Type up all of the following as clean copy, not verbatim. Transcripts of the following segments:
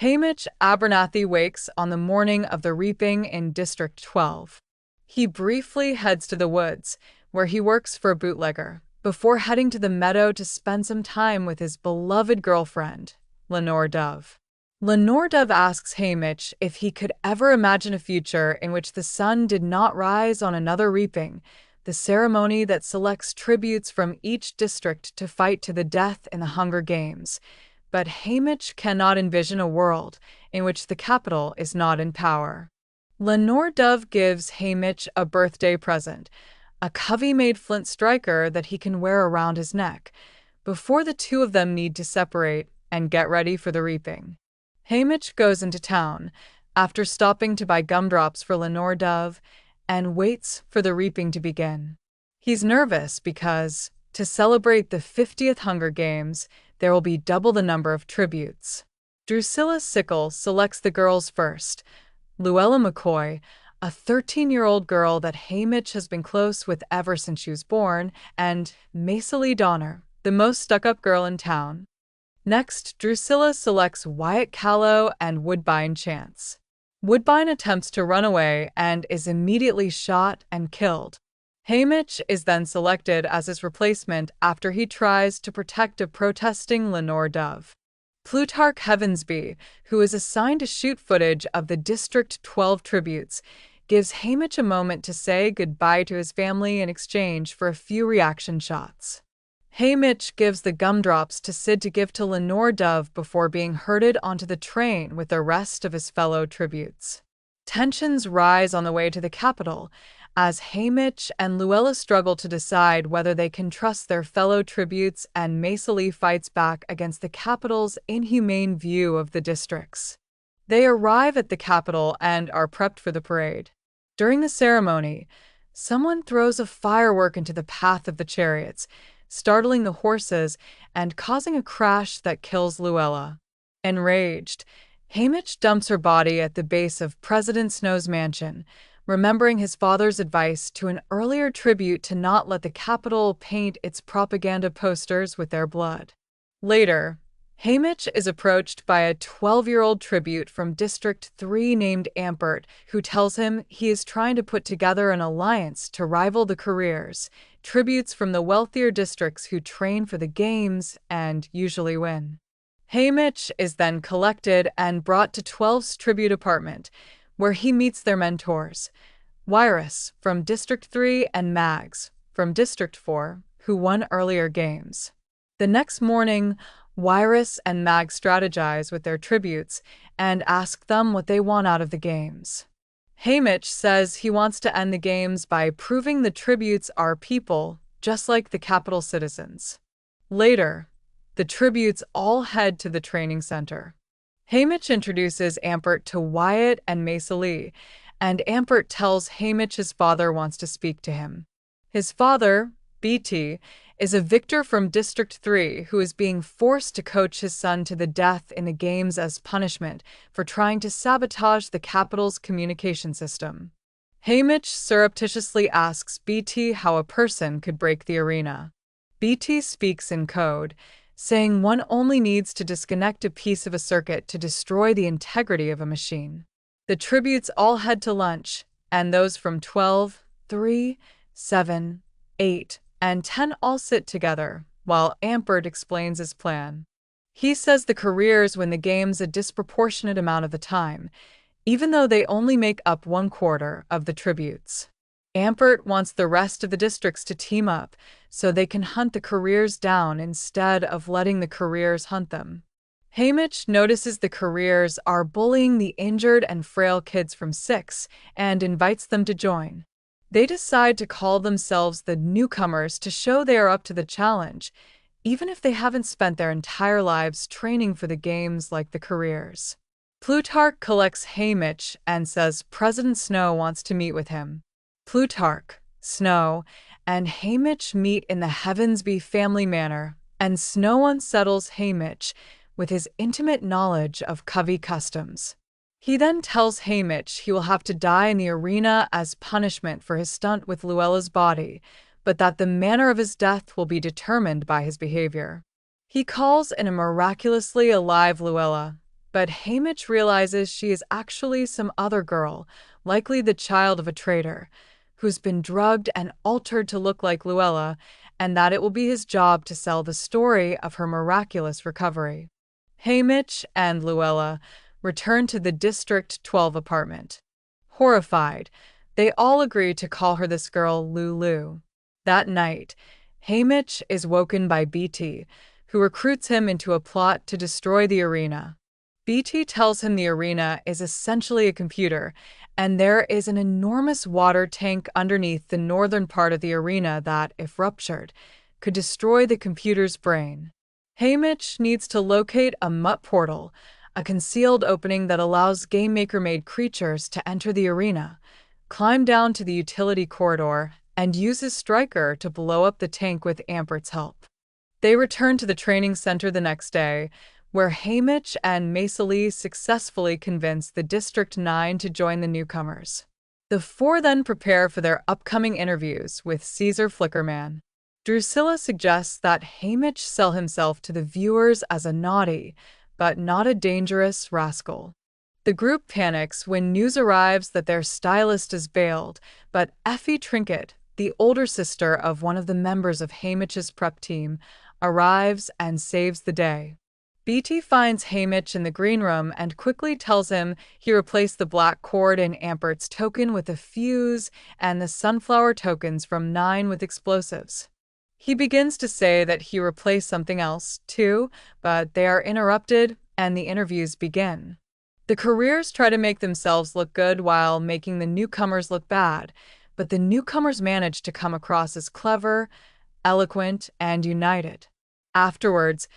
Haymitch Abernathy wakes on the morning of the reaping in District 12. He briefly heads to the woods, where he works for a bootlegger, before heading to the meadow to spend some time with his beloved girlfriend, Lenore Dove. Lenore Dove asks Haymitch if he could ever imagine a future in which the sun did not rise on another reaping, the ceremony that selects tributes from each district to fight to the death in the Hunger Games. But Haymitch cannot envision a world in which the capital is not in power. Lenore Dove gives Haymitch a birthday present, a Covey-made flint striker that he can wear around his neck, before the two of them need to separate and get ready for the reaping. Haymitch goes into town, after stopping to buy gumdrops for Lenore Dove, and waits for the reaping to begin. He's nervous because, to celebrate the 50th Hunger Games, there will be double the number of tributes. Drusilla Sickle selects the girls first. Luella McCoy, a 13-year-old girl that Haymitch has been close with ever since she was born, and Maisily Donner, the most stuck-up girl in town. Next, Drusilla selects Wyatt Callow and Woodbine Chance. Woodbine attempts to run away and is immediately shot and killed. Haymitch is then selected as his replacement after he tries to protect a protesting Lenore Dove. Plutarch Heavensby, who is assigned to shoot footage of the District 12 tributes, gives Haymitch a moment to say goodbye to his family in exchange for a few reaction shots. Haymitch gives the gumdrops to Sid to give to Lenore Dove before being herded onto the train with the rest of his fellow tributes. Tensions rise on the way to the capital, as Haymitch and Luella struggle to decide whether they can trust their fellow tributes, and Maisily fights back against the capital's inhumane view of the districts. They arrive at the capital and are prepped for the parade. During the ceremony, someone throws a firework into the path of the chariots, startling the horses and causing a crash that kills Luella. Enraged, Haymitch dumps her body at the base of President Snow's mansion, remembering his father's advice to an earlier tribute to not let the Capitol paint its propaganda posters with their blood. Later, Haymitch is approached by a 12-year-old tribute from District 3 named Ampert, who tells him he is trying to put together an alliance to rival the careers, tributes from the wealthier districts who train for the games and usually win. Haymitch is then collected and brought to 12's tribute apartment, where he meets their mentors, Wyrus from District 3 and Mags from District 4, who won earlier games. The next morning, Wyrus and Mags strategize with their tributes and ask them what they want out of the games. Haymitch says he wants to end the games by proving the tributes are people, just like the capital citizens. Later, the tributes all head to the training center. Haymitch introduces Ampert to Wyatt and Maisily, and Ampert tells Haymitch his father wants to speak to him. His father, BT, is a victor from District 3 who is being forced to coach his son to the death in the games as punishment for trying to sabotage the capital's communication system. Haymitch surreptitiously asks BT how a person could break the arena. BT speaks in code, saying one only needs to disconnect a piece of a circuit to destroy the integrity of a machine. The tributes all head to lunch, and those from 12, 3, 7, 8, and 10 all sit together, while Ampert explains his plan. He says the careers win the games a disproportionate amount of the time, even though they only make up 1/4 of the tributes. Ampert wants the rest of the districts to team up so they can hunt the careers down instead of letting the careers hunt them. Haymitch notices the careers are bullying the injured and frail kids from 6 and invites them to join. They decide to call themselves the newcomers to show they are up to the challenge, even if they haven't spent their entire lives training for the games like the careers. Plutarch collects Haymitch and says President Snow wants to meet with him. Plutarch, Snow, and Haymitch meet in the Heavensby family manor, and Snow unsettles Haymitch with his intimate knowledge of Covey customs. He then tells Haymitch he will have to die in the arena as punishment for his stunt with Luella's body, but that the manner of his death will be determined by his behavior. He calls in a miraculously alive Luella, but Haymitch realizes she is actually some other girl, likely the child of a traitor, who's been drugged and altered to look like Luella, and that it will be his job to sell the story of her miraculous recovery. Haymitch and Luella return to the District 12 apartment. Horrified, they all agree to call her this girl Lulu. That night, Haymitch is woken by BT, who recruits him into a plot to destroy the arena. BT tells him the arena is essentially a computer, and there is an enormous water tank underneath the northern part of the arena that, if ruptured, could destroy the computer's brain. Haymitch needs to locate a mutt portal, a concealed opening that allows Game Maker-made creatures to enter the arena, climb down to the utility corridor, and use his striker to blow up the tank with Ampert's help. They return to the training center the next day, where Haymitch and Maysalee successfully convince the District 9 to join the newcomers. The four then prepare for their upcoming interviews with Caesar Flickerman. Drusilla suggests that Haymitch sell himself to the viewers as a naughty, but not a dangerous rascal. The group panics when news arrives that their stylist is bailed, but Effie Trinket, the older sister of one of the members of Haymitch's prep team, arrives and saves the day. BT finds Haymitch in the green room and quickly tells him he replaced the black cord in Ampert's token with a fuse and the sunflower tokens from 9 with explosives. He begins to say that he replaced something else, too, but they are interrupted and the interviews begin. The careers try to make themselves look good while making the newcomers look bad, but the newcomers manage to come across as clever, eloquent, and united. Afterwards,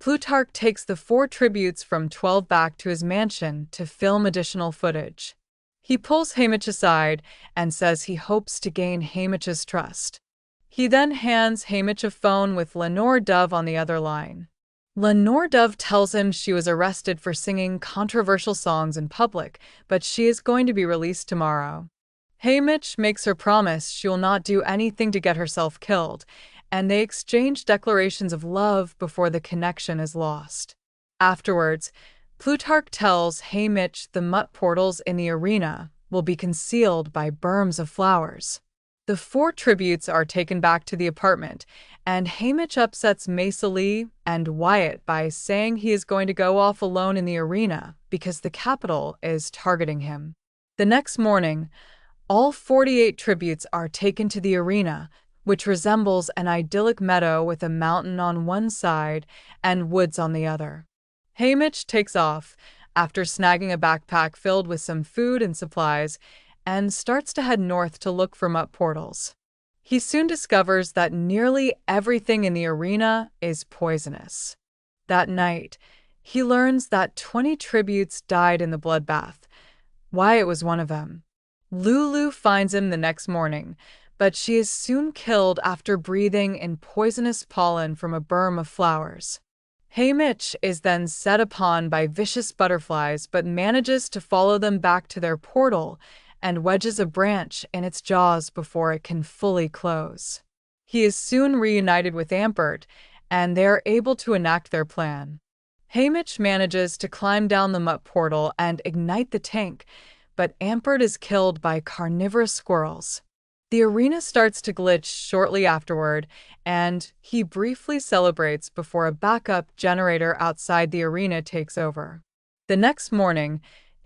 Plutarch takes the 4 tributes from 12 back to his mansion to film additional footage. He pulls Haymitch aside and says he hopes to gain Haymitch's trust. He then hands Haymitch a phone with Lenore Dove on the other line. Lenore Dove tells him she was arrested for singing controversial songs in public, but she is going to be released tomorrow. Haymitch makes her promise she will not do anything to get herself killed, and they exchange declarations of love before the connection is lost. Afterwards, Plutarch tells Haymitch the mutt portals in the arena will be concealed by berms of flowers. The 4 tributes are taken back to the apartment, and Haymitch upsets Maysalee and Wyatt by saying he is going to go off alone in the arena because the Capitol is targeting him. The next morning, all 48 tributes are taken to the arena, which resembles an idyllic meadow with a mountain on one side and woods on the other. Haymitch takes off after snagging a backpack filled with some food and supplies and starts to head north to look for mutt portals. He soon discovers that nearly everything in the arena is poisonous. That night, he learns that 20 tributes died in the bloodbath. Wyatt was one of them. Lulu finds him the next morning, but she is soon killed after breathing in poisonous pollen from a berm of flowers. Haymitch is then set upon by vicious butterflies but manages to follow them back to their portal and wedges a branch in its jaws before it can fully close. He is soon reunited with Ampert, and they are able to enact their plan. Haymitch manages to climb down the mutt portal and ignite the tank, but Ampert is killed by carnivorous squirrels. The arena starts to glitch shortly afterward, and he briefly celebrates before a backup generator outside the arena takes over. The next morning,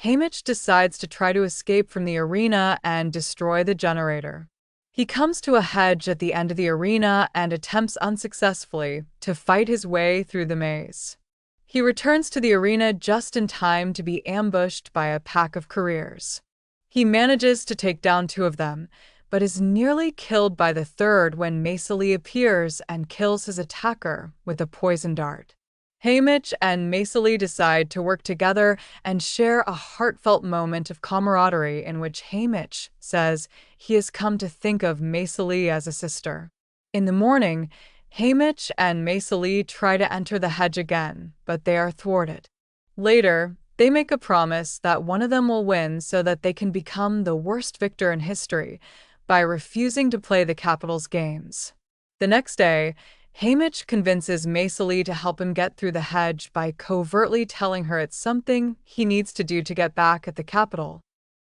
Haymitch decides to try to escape from the arena and destroy the generator. He comes to a hedge at the end of the arena and attempts unsuccessfully to fight his way through the maze. He returns to the arena just in time to be ambushed by a pack of careers. He manages to take down 2 of them, but is nearly killed by the 3rd when Maysalee appears and kills his attacker with a poison dart. Haymitch and Maysalee decide to work together and share a heartfelt moment of camaraderie in which Haymitch says he has come to think of Maysalee as a sister. In the morning, Haymitch and Maysalee try to enter the hedge again, but they are thwarted. Later, they make a promise that one of them will win so that they can become the worst victor in history by refusing to play the Capitol's games. The next day, Haymitch convinces Maisily to help him get through the hedge by covertly telling her it's something he needs to do to get back at the capital.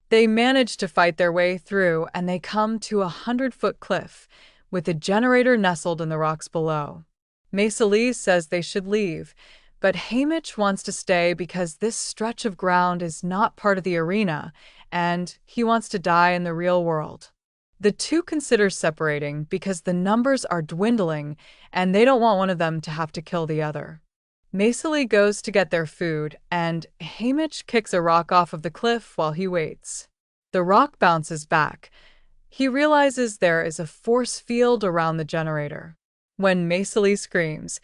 They manage to fight their way through, and they come to a 100-foot cliff, with the generator nestled in the rocks below. Maisily says they should leave, but Haymitch wants to stay because this stretch of ground is not part of the arena, and he wants to die in the real world. The two consider separating because the numbers are dwindling and they don't want one of them to have to kill the other. Maisily goes to get their food, and Haymitch kicks a rock off of the cliff while he waits. The rock bounces back. He realizes there is a force field around the generator. When Maisily screams,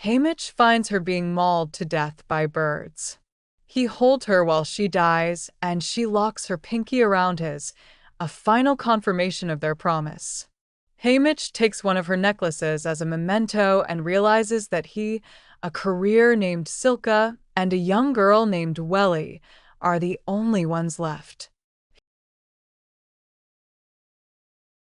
Haymitch finds her being mauled to death by birds. He holds her while she dies, and she locks her pinky around his, a final confirmation of their promise. Haymitch takes one of her necklaces as a memento and realizes that he, a career named Silka, and a young girl named Welly are the only ones left.